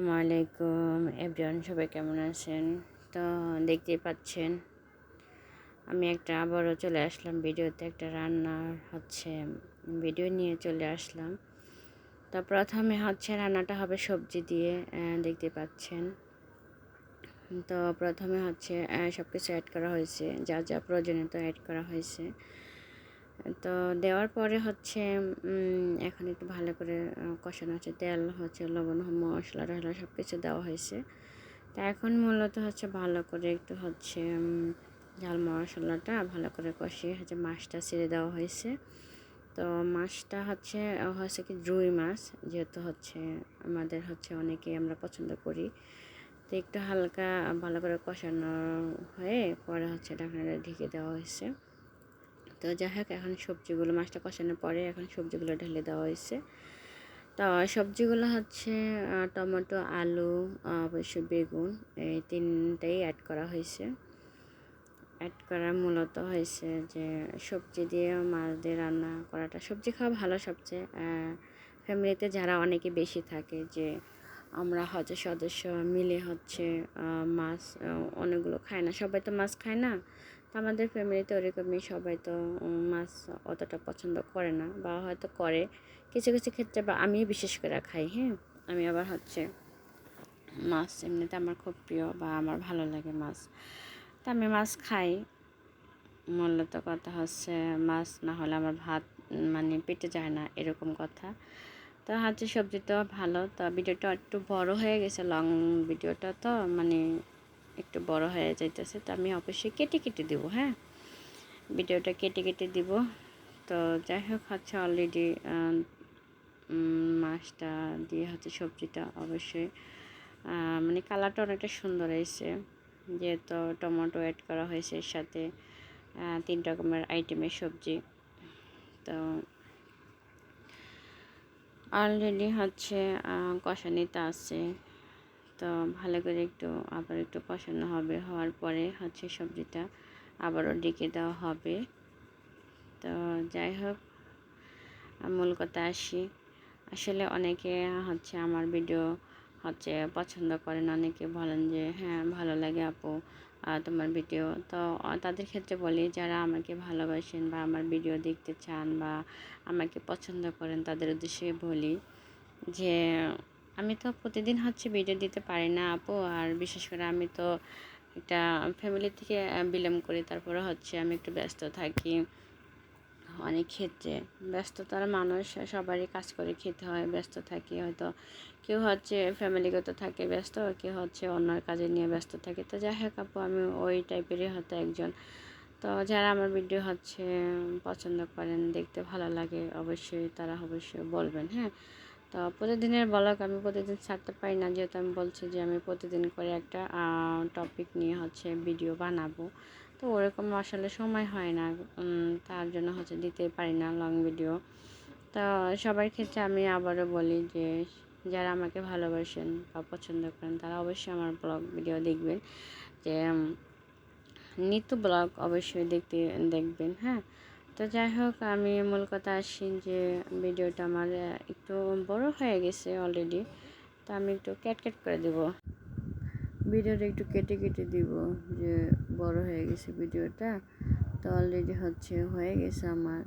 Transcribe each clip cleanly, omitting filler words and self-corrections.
আসসালামু আলাইকুম এভরিওয়ান, সবাই কেমন আছেন? তো দেখতেই পাচ্ছেন আমি আবারও চলে আসলাম ভিডিওতে, একটা রান্নার ভিডিও নিয়ে চলে আসলাম। তো প্রথমে রান্নাটা হবে সবজি দিয়ে, দেখতে পাচ্ছেন। তো প্রথমে সব কিছু অ্যাড করা হয়েছে, যা যা প্রয়োজনীয়তা অ্যাড করা হয়েছে। তো দেওয়ার পরে এখন একটু ভালো করে কষানো হচ্ছে, তেল লবণ মশলা টশলা সব কিছু দেওয়া হয়েছে। তো এখন মূলত ভালো করে একটু ঝাল মশলাটা ভালো করে কষিয়ে মাছটা ছেড়ে দেওয়া হয়েছে। তো মাছটা কি রুই মাছ, যেহেতু আমাদের অনেকে আমরা পছন্দ করি। তো একটু হালকা ভালো করে কষানো হয়ে পরে ঢাকনাটা ঢেকে দেওয়া হয়েছে। তো যাই হোক, এখন সবজিগুলো মাছটা কষানোর পরে এখন সবজিগুলো ঢেলে দেওয়া হয়েছে। তো সবজিগুলো টমেটো, আলু, অবশ্যই বেগুন, এই তিনটাই অ্যাড করা হয়েছে। অ্যাড করা মূলত হয়েছে যে সবজি দিয়ে মাছ দিয়ে রান্না করাটা, সবজি খাওয়া ভালো সবচেয়ে। ফ্যামিলিতে যারা অনেকে বেশি থাকে, যে আমরা সদস্য মিলে মাছ অনেকগুলো খায় না, সবাই তো মাছ খায় না। তো আমাদের ফ্যামিলিতে ওরকমই, সবাই তো মাছ অতটা পছন্দ করে না, বা হয়তো করে কিছু কিছু ক্ষেত্রে, বা আমি বিশেষ করে খাই। হ্যাঁ, আমি আবার মাছ এমনিতে আমার খুব প্রিয়, বা আমার ভালো লাগে মাছ। তো আমি মাছ খাই। মূলত কথা মাছ না হলে আমার ভাত পেটে যায় না, এরকম কথা। তো সবজি তো ভালো। তো ভিডিওটা একটু বড় হয়ে গেছে, লং ভিডিওটা তো একটু বড় হয়ে যাইতেছে। তো আমি অবশ্যই কেটে কেটে দিব, হ্যাঁ, ভিডিওটা কেটে কেটে দিব। তো যাই হোক, অলরেডি মাছটা দিয়ে সবজিটা অবশ্যই কালারটা অনেকটা সুন্দর হয়েছে, যেহেতু টমেটো অ্যাড করা হয়েছে এর সাথে 3 রকমের আইটেমের সবজি। তো অলরেডি কষানিতে আছে। তো ভালো করে আবার একটু কষানো হবে, হওয়ার পরে সবজিটা আবারও ডেকে দেওয়া হবে। তো যাই হোক, মূল কথা আসি। আসলে অনেকে আমার ভিডিও পছন্দ করেন, অনেকে বলেন যে হ্যাঁ ভালো লাগে আপু তোমার ভিডিও। তো তাদের ক্ষেত্রে বলি, যারা আমাকে ভালোবাসেন বা আমার ভিডিও দেখতে চান বা আমাকে পছন্দ করেন, তাদের উদ্দেশ্যে বলি যে আমি তো প্রতিদিন ভিডিও দিতে পারি না আপু। আর বিশেষ করে আমি তো একটা ফ্যামিলি থেকে বিলং করি, তারপরে আমি একটু ব্যস্ত থাকি। অনেক ক্ষেত্রে ব্যস্ততার মানুষ, সবারই কাজ করে খেতে হয়, ব্যস্ত থাকি। হয়তো কেউ ফ্যামিলিগত থাকে ব্যস্ত, কেউ অন্য কাজে নিয়ে ব্যস্ত থাকে। তো যাই হোক আপু, আমি ওই টাইপেরই একজন। তো যারা আমার ভিডিও পছন্দ করেন, দেখতে ভালো লাগে, অবশ্যই তারা অবশ্যই বলবেন। হ্যাঁ, তো প্রতিদিনের ব্লগ আমি প্রতিদিন ছাড়তে পারি না, যেহেতু আমি বলছি যে আমি প্রতিদিন করে একটা টপিক নিয়ে ভিডিও বানাবো। তো ওরকম আসলে সময় হয় না, তার জন্য দিতে পারি না লং ভিডিও। তো সবার ক্ষেত্রে আমি আবারও বলি যে যারা আমাকে ভালোবাসেন বা পছন্দ করেন, তারা অবশ্যই আমার ব্লগ ভিডিও দেখবেন, যে নিত্য ব্লগ অবশ্যই দেখবেন। হ্যাঁ, তো যাই হোক, আমি মূল কথা আসি যে ভিডিওটা আমার একটু বড় হয়ে গেছে অলরেডি। তো আমি একটু ক্যাট করে দেব, ভিডিওটা একটু কেটে কেটে দিব, যে বড় হয়ে গেছে ভিডিওটা। তো অলরেডি হয়ে গেছে আমার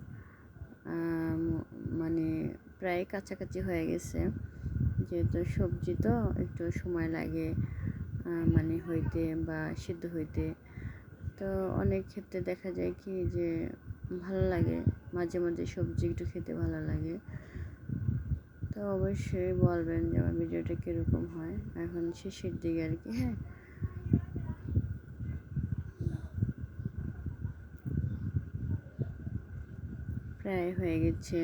প্রায় কাছাকাছি হয়ে গেছে, যেহেতু সবজি তো একটু সময় লাগে হইতে বা সিদ্ধ হইতে। তো অনেক ক্ষেত্রে দেখা যায় কি যে ভালো লাগে, মাঝে মাঝে সবজি একটু খেতে ভালো লাগে। তো অবশ্যই বলবেন যে আমার ভিডিওটা কীরকম হয়। এখন শেষের দিকে আর কি। হ্যাঁ, প্রায় হয়ে গেছে,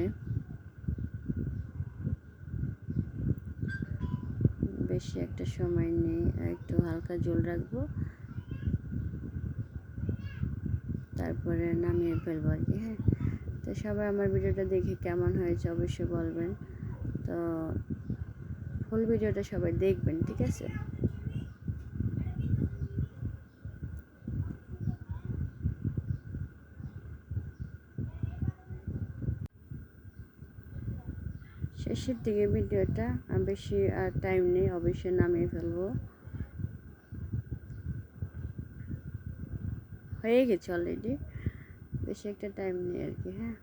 বেশি একটা সময় নেই, একটু হালকা ঝোল রাখবো, তারপরে নামিয়ে ফেলবো আর কি। হ্যাঁ, তো সবাই আমার ভিডিওটা দেখে কেমন হয়েছে অবশ্যই বলবেন। তো ফুল ভিডিওটা সবাই দেখবেন, ঠিক আছে? শেষে শেষের দিকে ভিডিওটা, বেশি আর টাইম নেই, অবশ্যই নামিয়ে ফেলবো। হয়ে গেছে অলরেডি, বেশি একটা টাইম নেই আর কি। হ্যাঁ,